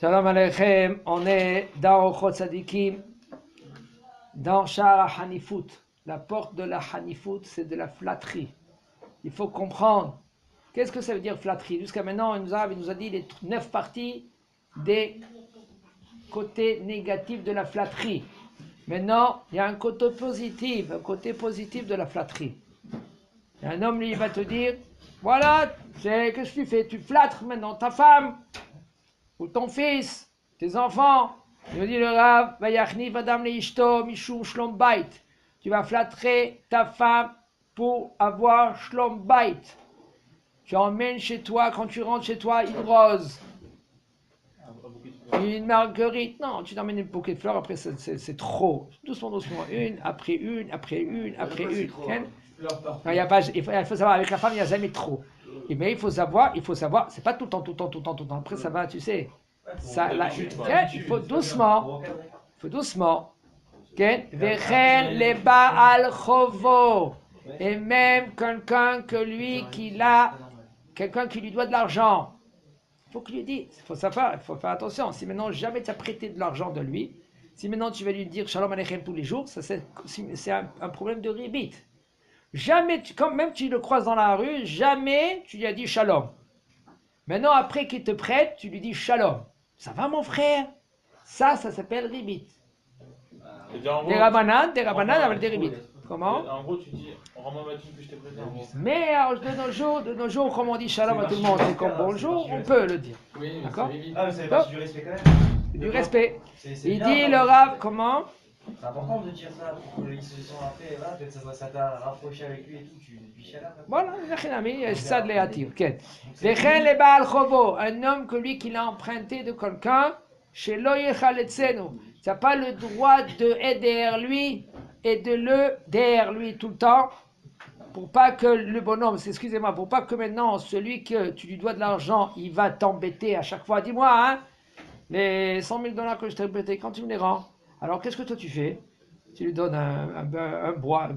Shalom Aleichem, on est dans Ochot Tzadikim, dans Sha'ar HaHanifut. La porte de la Hanifut, c'est de la flatterie. Il faut comprendre. Qu'est-ce que ça veut dire flatterie? Jusqu'à maintenant, il nous a dit les 9 parties des côtés négatifs de la flatterie. Maintenant, il y a un côté positif de la flatterie. Et un homme, lui, il va te dire, voilà, qu'est-ce que tu fais? Tu flattes maintenant ta femme, ou ton fils, tes enfants. Il nous dit le Rav, Vayachni vadam leishto mishum shlom bait. Tu vas flatter ta femme pour avoir shlom bait. Tu emmènes chez toi, quand tu rentres chez toi, une rose, une marguerite. Non, tu t'emmènes une bouquet de fleurs, après c'est trop. Doucement, doucement. Une, après une, après une, après une. Non, il faut savoir, avec la femme, il n'y a jamais trop. Mais il faut savoir, c'est pas tout le temps. Après, ça va, tu sais. Ça, là, il faut doucement. Vechen le Baal Chovo. Et même quelqu'un qui lui doit de l'argent. Il faut qu'il lui dise, il faut savoir, il faut faire attention. Si maintenant jamais tu as prêté de l'argent de lui, si maintenant tu vas lui dire Shalom Aleichem tous les jours, ça c'est un problème de ribit. Jamais, quand même tu le croises dans la rue, jamais tu lui as dit Shalom. Maintenant, après qu'il te prête, tu lui dis Shalom. Ça va mon frère? Ça s'appelle ribit. Des rabanan avec des ribit. Comment? En gros, tu dis, rends-moi ma thune que je t'ai prêtée. Mais de nos jours, comme on dit Shalom à tout le monde, c'est comme bonjour, on peut le dire. Oui, d'accord? Ah, mais ça fait partie du respect quand même. Du respect. C'est Il bien, dit hein, le Rav, comment? C'est important de dire ça pour qu'ils se sont après, voilà, peut-être ça t'a rapproché avec lui et tout, tu dis Shalom. Voilà, c'est ça de l'éatir. Vechen le Baal Chovo, un homme que lui qui l'a emprunté de quelqu'un, chez Lo Yechal Etzenu. Tu n'as pas le droit de être derrière lui et de le derrière lui tout le temps, pour pas que le bonhomme, excusez-moi, pour pas que maintenant celui que tu lui dois de l'argent, il va t'embêter à chaque fois. Dis-moi, hein, les $100 000 que je t'ai embêté, quand tu me les rends, alors qu'est-ce que toi tu fais? Tu lui donnes un verre à boire,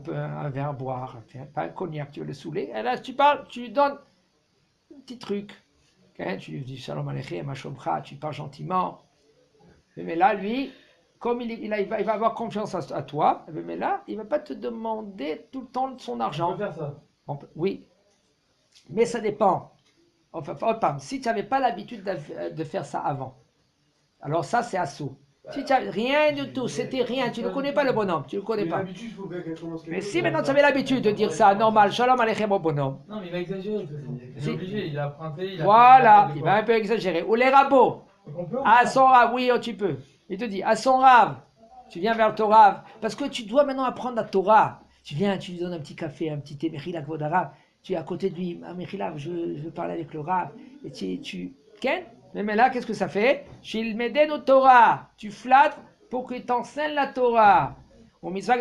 pas un cognac, tu veux le saouler, et là tu lui donnes un petit truc. Okay? Tu lui dis Shalom Aleichem, Mashomcha, tu parles gentiment. Mais là, lui, comme il va avoir confiance à toi, mais là, il ne va pas te demander tout le temps son argent. On peut faire ça. Oui, mais ça dépend. Enfin, si tu n'avais pas l'habitude de faire ça avant, alors ça, c'est assaut. Si tu n'avais rien du tout, c'était rien, tu ne connais pas le bonhomme, tu ne le connais pas. Mais si maintenant tu avais l'habitude de dire ça, normal, Shalom Aleichem au bonhomme. Non, mais il va exagérer. Il est obligé, il a emprunté. Voilà, il va un peu exagérer. Ou les rabots. À son rave, oui, oh, tu peux. Il te dit, à son rave, tu viens vers ton rave, parce que tu dois maintenant apprendre la Torah. Tu viens, tu lui donnes un petit café, un petit thé, Mechilak Vodarav. Tu es à côté de lui, Mechilak, je veux parler avec le rave. Et Ken? Mais là, qu'est-ce que ça fait? Shilmedenu Torah. Tu flattes pour qu'il t'enseigne la Torah. C'est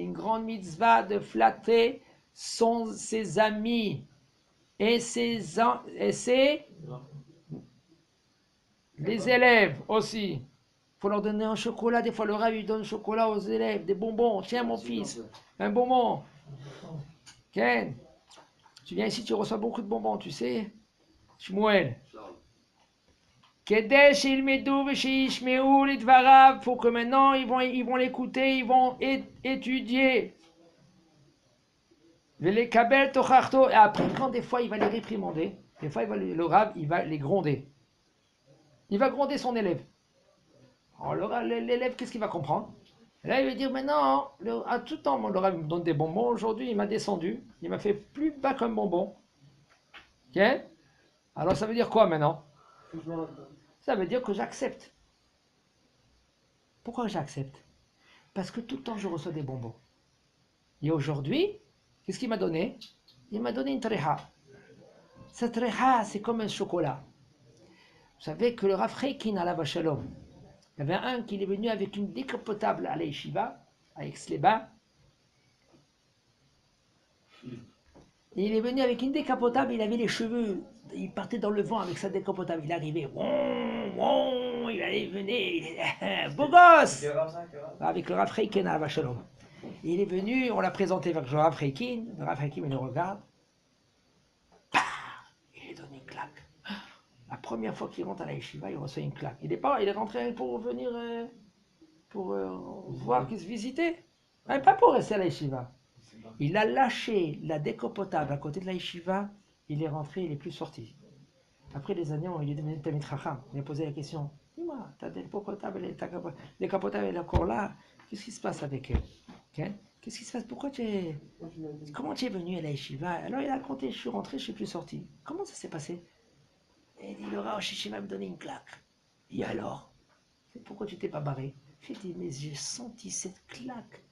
une grande mitzvah de flatter ses amis et les élèves aussi. Il faut leur donner un chocolat. Des fois, le Rav, il donne un chocolat aux élèves, des bonbons. Tiens, mon fils, un bonbon. Ken, tu viens ici, tu reçois beaucoup de bonbons, tu sais. Shmuel. Kedesh ilmedu v'shishmeu lidvarav, pour que maintenant ils vont l'écouter, ils vont étudier. Les kabel tocharto, et après quand des fois il va les réprimander, des fois le Rav il va les gronder. Il va gronder son élève. Alors l'élève, qu'est-ce qu'il va comprendre? Et là il va dire, mais non, à tout temps, le Rav me donne des bonbons, aujourd'hui il m'a descendu, il m'a fait plus bas qu'un bonbon. Ok? Alors ça veut dire quoi maintenant? Ça veut dire que j'accepte. Pourquoi j'accepte? Parce que tout le temps je reçois des bonbons. Et aujourd'hui, qu'est-ce qu'il m'a donné? Il m'a donné une treha. Cette treha, c'est comme un chocolat. Vous savez que le Rav Reikin à la Shalom, il y avait un qui est venu avec une décapotable à l'Yeshiva, à Aix-les-Bains. Il est venu avec une décapotable, il avait les cheveux, il partait dans le vent avec sa décapotable, il arrivait, il allait venir, beau gosse, avec le Rav Reikin à la Shalom. Il est venu, on l'a présenté vers le Rav Reikin il le regarde, il lui donne une claque. première fois qu'il rentre à la yeshiva, il reçoit une claque. Il est rentré pour venir, voir, qu'il se visitait. Mais pas pour rester à la yeshiva. Il a lâché la décapotable à côté de la yeshiva, il est rentré, il n'est plus sorti. Après des années, il est devenu Tamid Chacham. Il a posé la question, dis-moi, ta décapotable, elle est encore là. Qu'est-ce qui se passe avec elle? Okay? Qu'est-ce qui se passe? Comment tu es venu à la yeshiva? Alors il a raconté, je suis rentré, je ne suis plus sorti. Comment ça s'est passé? Et il dit, le Rosh Yeshiva me donné une claque. Et alors? Pourquoi tu t'es pas barré? J'ai dit, mais j'ai senti cette claque.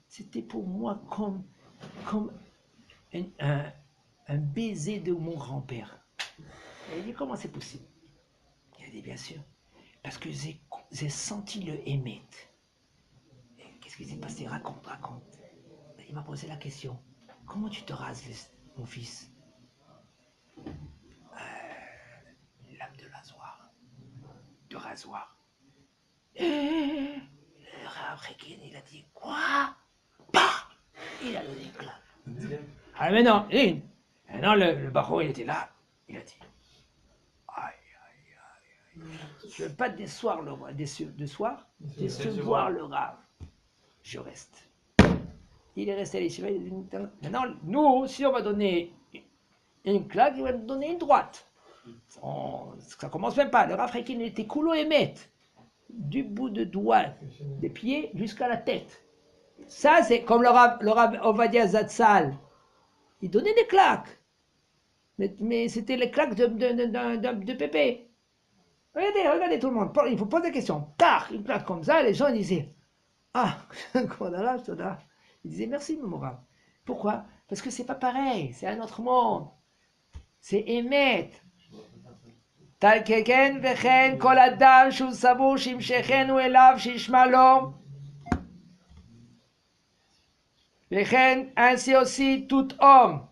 C'était pour moi comme un baiser de mon grand-père. Et il dit, comment c'est possible? Il a dit, bien sûr, parce que j'ai senti le émet. Qu'est-ce qui s'est passé? Raconte. Il m'a posé la question, comment tu te rases, mon fils? Lame de rasoir. Et le Rav Rekin, il a dit, quoi? Bah! Il a donné une claque. Ah mais non, le baron, il était là, il a dit, aïe. Je ne veux pas décevoir le Rav. Je reste. Il est resté à l'Yeshiva, il a dit, maintenant, nous, si on va donner une claque, il va nous donner une droite. Ça commence même pas. Le Rav Rekin était coulo et met, du bout de doigt des pieds jusqu'à la tête. Ça, c'est comme le Rav Ovadia Zatzal. Il donnait des claques. Mais c'était les claques de Pépé. Regardez tout le monde. Il faut poser des questions. Tard, une claque comme ça, les gens disaient, ah, ils disaient merci, mon Rav. Pourquoi? Parce que c'est pas pareil, c'est un autre monde. C'est émet. Tal keken vechen kol adam shu savu shimshechenu elav shishma lo. Vechen, ainsi aussi tout homme,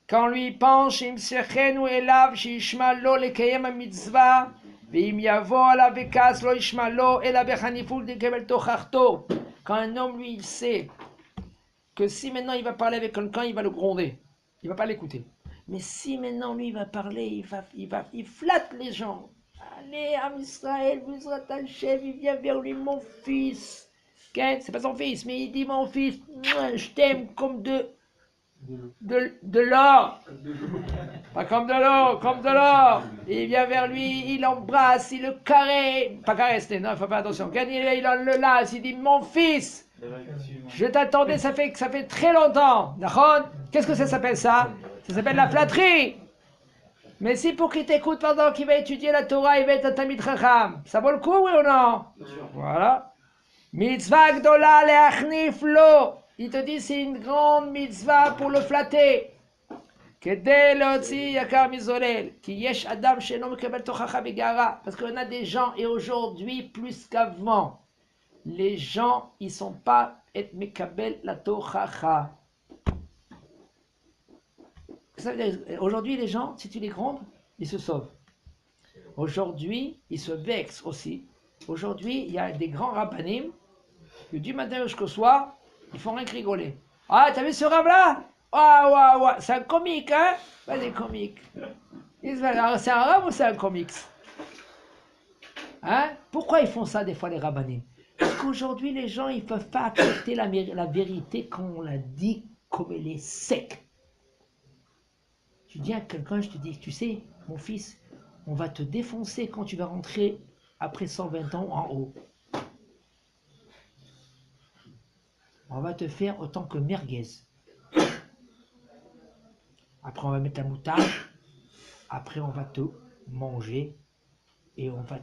quand lui pense shimshechenu elav shishma lo lekayem a mitzvah, veim yavo alav vekas lo yishma lo ela bechaniful dekebel tochachto. Quand un homme, lui, il sait que si maintenant il va parler avec quelqu'un, il va le gronder, il va pas l'écouter. Mais si maintenant lui va parler, il flatte les gens. Allez, Am Israël, Bezrat Hashem, il vient vers lui, mon fils. Okay? C'est pas son fils, mais il dit, mon fils, je t'aime comme de l'or. Pas comme de l'eau, comme de l'or. Il vient vers lui, il l'embrasse, il le caresse. Pas caresse, non, il faut faire attention. Quand il le lasse, il dit, mon fils. Je t'attendais, ça fait très longtemps. D'accord? Qu'est-ce que ça s'appelle ça? Ça s'appelle la flatterie. Mais si pour qu'il t'écoute pendant qu'il va étudier la Torah, il va être un Tamid Chacham, ça vaut le coup, oui ou non? Voilà. Mitzvah gdola leachnif lo. Il te dit c'est une grande mitzvah pour le flatter. Kedei leotzi yakar mizolel. Ki yesh adam sheno mekabel tochacha begara. Parce qu'on a des gens, et aujourd'hui plus qu'avant, les gens, ils sont pas et mekabel la tochacha. Aujourd'hui, les gens, si tu les grondes, ils se sauvent. Aujourd'hui, ils se vexent aussi. Aujourd'hui, il y a des grands rabbanim que du matin jusqu'au soir, ils font rien que rigoler. Ah, t'as vu ce rab-là? Ah, ouais, c'est un comique, hein? Vas-y, comique. C'est un rab ou c'est un comique? Hein? Pourquoi ils font ça des fois, les rabbanim? Parce qu'aujourd'hui, les gens, ils ne peuvent pas accepter la vérité quand on la dit comme elle est sec. Tu dis à quelqu'un, je te dis, tu sais, mon fils, on va te défoncer quand tu vas rentrer après 120 ans en haut. On va te faire autant que merguez. Après, on va mettre la moutarde. Après, on va te manger. Et on va...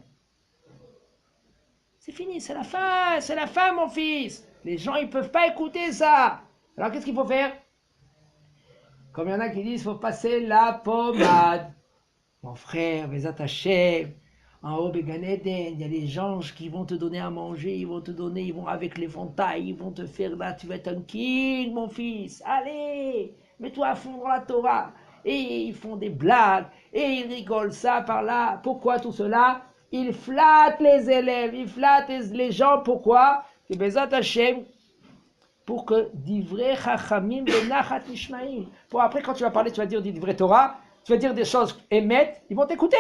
C'est fini, c'est la fin, mon fils. Les gens, ils ne peuvent pas écouter ça. Alors, qu'est-ce qu'il faut faire? Comme il y en a qui disent, il faut passer la pommade. Mon frère, Bezat Hashem, en haut, Began Eden, il y a les anges qui vont te donner à manger, ils vont avec l'éventail, ils vont te faire là, tu vas être un king, mon fils. Allez, mets-toi à fond dans la Torah. Et ils font des blagues, et ils rigolent ça par là. Pourquoi tout cela? Ils flattent les élèves, ils flattent les gens. Pourquoi? Que Bezat Hashem, pour que d'ivrei chachamim benachat nishmaim. Pour après, quand tu vas parler, tu vas dire d'ivrei Torah, tu vas dire des choses émettes, ils vont t'écouter.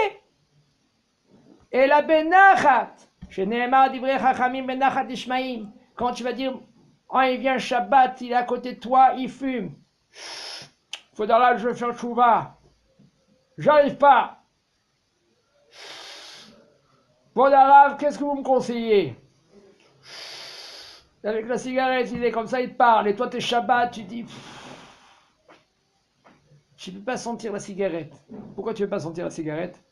Et la benachat, chez Nehemar divrei chachamim benachat ishmaim. Quand tu vas dire, oh, il vient Shabbat, il est à côté de toi, il fume. Faudra là, je vais faire tchouva. J'arrive pas. Bon arabe, qu'est-ce que vous me conseillez? Avec la cigarette, il est comme ça, il te parle. Et toi, t'es Shabbat, tu dis... Je ne peux pas sentir la cigarette. Pourquoi tu ne veux pas sentir la cigarette?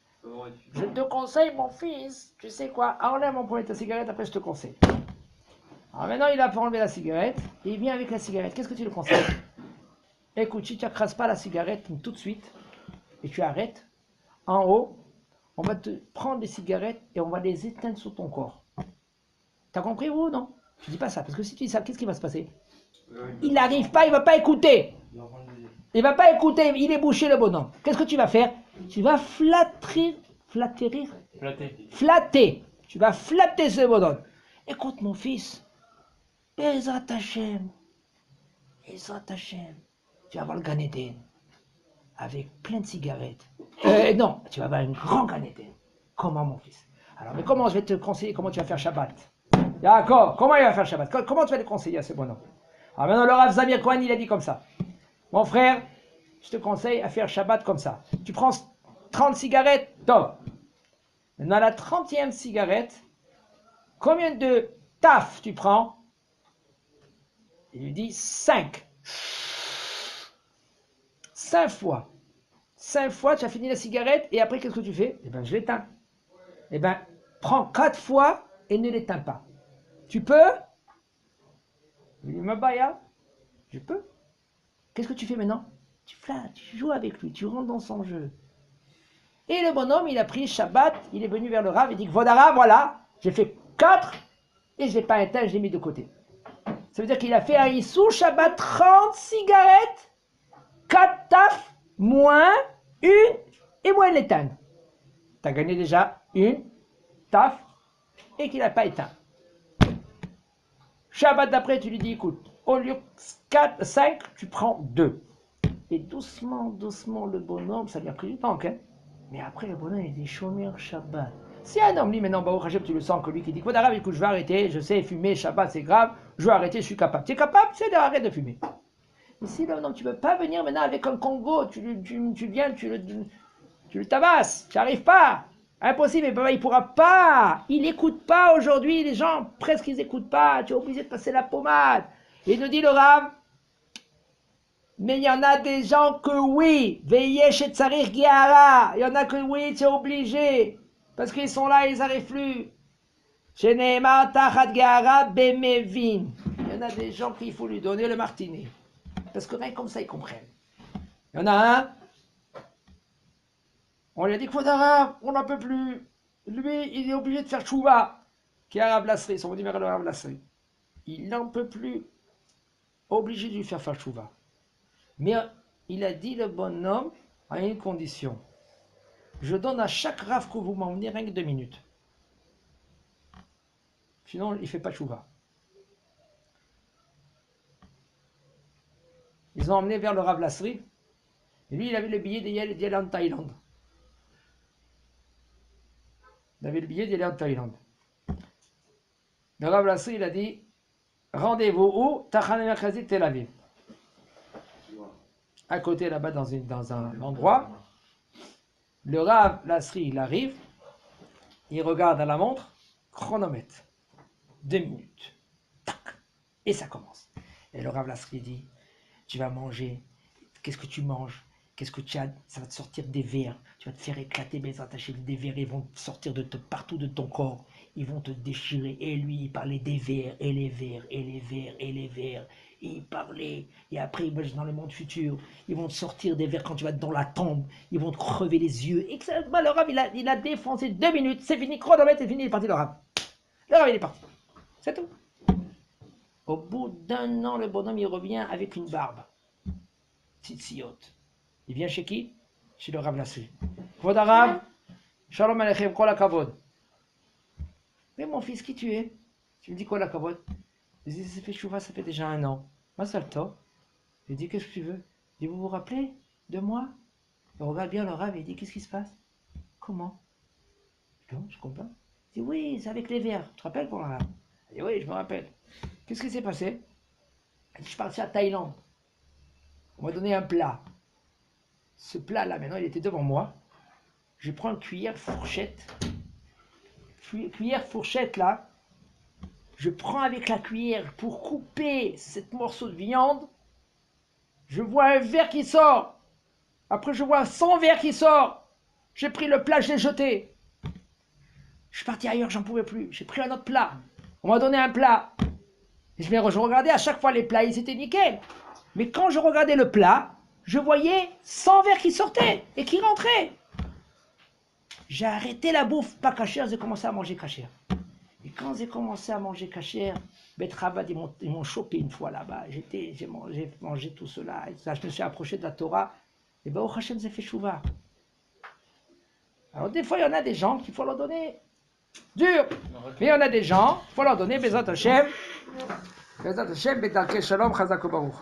Je te conseille, mon fils. Tu sais quoi? Enlève mon premier ta cigarette, après je te conseille. Alors maintenant, il a pas enlevé la cigarette. Et il vient avec la cigarette. Qu'est-ce que tu le conseilles? Écoute, si tu n'écrases pas la cigarette tout de suite, et tu arrêtes, en haut, on va te prendre des cigarettes et on va les éteindre sur ton corps. T'as compris ou non? Tu dis pas ça, parce que si tu dis ça, qu'est-ce qui va se passer? Il n'arrive pas, il va pas écouter. Il va pas écouter, il est bouché le bonhomme. Qu'est-ce que tu vas faire? Tu vas flatter. Tu vas flatter ce bonhomme. Écoute mon fils, Bezrat Hashem, tu vas avoir le Gan Eden avec plein de cigarettes. Non, tu vas avoir un grand Gan Eden. Comment mon fils? Alors, mais comment je vais te conseiller comment tu vas faire Shabbat? D'accord, comment il va faire Shabbat? Comment tu vas le conseiller à ce bonhomme? Alors maintenant, le Rav Zamir Cohen, il a dit comme ça. Mon frère, je te conseille à faire Shabbat comme ça. Tu prends 30 cigarettes, top. Maintenant, la 30e cigarette, combien de taf tu prends? Il lui dit 5. 5 fois. 5 fois, tu as fini la cigarette et après, qu'est-ce que tu fais? Eh bien, je l'éteins. Eh bien, prends 4 fois et ne l'éteins pas. Tu peux? Il dit, Mabaya, je peux. Qu'est-ce que tu fais maintenant? Tu flattes, tu joues avec lui, tu rentres dans son jeu. Et le bonhomme, il a pris Shabbat, il est venu vers le Rav, il dit, Vodara, voilà, j'ai fait 4 et je n'ai pas éteint, je l'ai mis de côté. Ça veut dire qu'il a fait un Issou Shabbat 30 cigarettes, 4 taf, moins 1 et moins l'éteindre. Tu as gagné déjà 1 taf et qu'il n'a pas éteint. Shabbat d'après, tu lui dis, écoute, au lieu de 5, tu prends 2. Et doucement, doucement, le bonhomme, ça lui a pris du temps, hein. Mais après, le bonhomme, il dit, Shomer Shabbat. Si un homme dit, maintenant, bah, au Hachem, tu le sens que lui qui dit, Kodarav, écoute, je vais arrêter, je sais, fumer, Shabbat, c'est grave, je vais arrêter, je suis capable. Tu es capable, c'est d'arrêter de fumer. Mais si non, tu ne peux pas venir maintenant avec un Congo, tu viens, tu le tabasses, tu n'arrives pas. Impossible, mais il ne pourra pas. Il n'écoute pas aujourd'hui, les gens, presque ils n'écoutent pas, tu es obligé de passer la pommade. Et il nous dit le Rav, mais il y en a des gens que oui, veillez chez Tsarir Giara, il y en a que oui, tu es obligé, parce qu'ils sont là, ils n'arrivent plus. Chez Nehemar Tachat Giara Bemevin, il y en a des gens qu'il faut lui donner le martinet, parce que rien comme ça, ils comprennent. Il y en a un, on lui a dit qu'il faut d'arabe, on n'en peut plus. Lui, il est obligé de faire tchouva, qui est arabe lasserie, son numéro de arabe lasserie. Il n'en peut plus, obligé de lui faire tchouva. Mais il a dit le bonhomme à une condition. Je donne à chaque raf que vous m'emmenez rien que 2 minutes. Sinon, il ne fait pas tchouva. Ils ont emmené vers le Rav Lasserie. Et lui, il avait le billet d'y aller en Thaïlande. Il avait le billet d'y aller en Thaïlande. Le Rav Lasserie, il a dit, rendez-vous où? Tachane Merkazi, Tel Aviv. À côté là-bas dans un endroit, le Rav Lasserie, il arrive, il regarde à la montre, chronomètre, 2 minutes, tac, et ça commence. Et le Rav Lasserie dit, tu vas manger, qu'est-ce que tu manges? Qu'est-ce que tu as? Ça va te sortir des vers, tu vas te faire éclater, mais attacher des vers, ils vont sortir partout de ton corps, ils vont te déchirer. Et lui, il parlait des vers, et les vers, et les vers, et les vers. Et il parlait, et après, dans le monde futur, ils vont te sortir des vers quand tu vas dans la tombe, ils vont te crever les yeux. Et le Rav, il a défoncé 2 minutes, c'est fini, chronomètre, c'est fini, il est parti le Rav. Le Rav, il est parti. C'est tout. Au bout d'1 an, le bonhomme, il revient avec une barbe. Tzitziyot. Il vient chez qui? Chez le Rav Lasserie. Kvod Arav, Shalom Aleichem, Kol HaKavod. Mais mon fils, qui tu es? Tu me dis Kol HaKavod? Il dit, ça fait chouva, ça fait déjà 1 an. Mazal Tov. Il dit, qu'est-ce que tu veux? Il dit, vous vous rappelez de moi? Il regarde bien le Rav et il dit, qu'est-ce qui se passe? Comment? Non, je comprends. Il dit oui, c'est avec les verres. Tu te rappelles qu'on a? Il dit oui, je me rappelle. Qu'est-ce qui s'est passé? Il dit, je suis parti à Thaïlande. On m'a donné un plat. Ce plat-là, maintenant, il était devant moi. Je prends une cuillère, fourchette. Cuillère, fourchette, là. Je prends avec la cuillère pour couper cette morceau de viande. Je vois un verre qui sort. Après, je vois 100 verres qui sort. J'ai pris le plat, je l'ai jeté. Je suis parti ailleurs, j'en pouvais plus. J'ai pris un autre plat. On m'a donné un plat. Et je regardais à chaque fois les plats, ils étaient nickel. Mais quand je regardais le plat, je voyais 100 verres qui sortaient et qui rentraient. J'ai arrêté la bouffe, pas cachère, j'ai commencé à manger cachère. Et quand j'ai commencé à manger cachère, Betravad, ils m'ont chopé une fois là-bas. J'ai mangé tout cela. Et ça, je me suis approché de la Torah. Et ben, au Hachem, j'ai fait chouva. Alors, des fois, il y en a des gens qu'il faut leur donner dur. Mais il y en a des gens, il faut leur donner Bezat Hashem. Bezat Hashem, Bedarke Shalom, Chazak Baruch.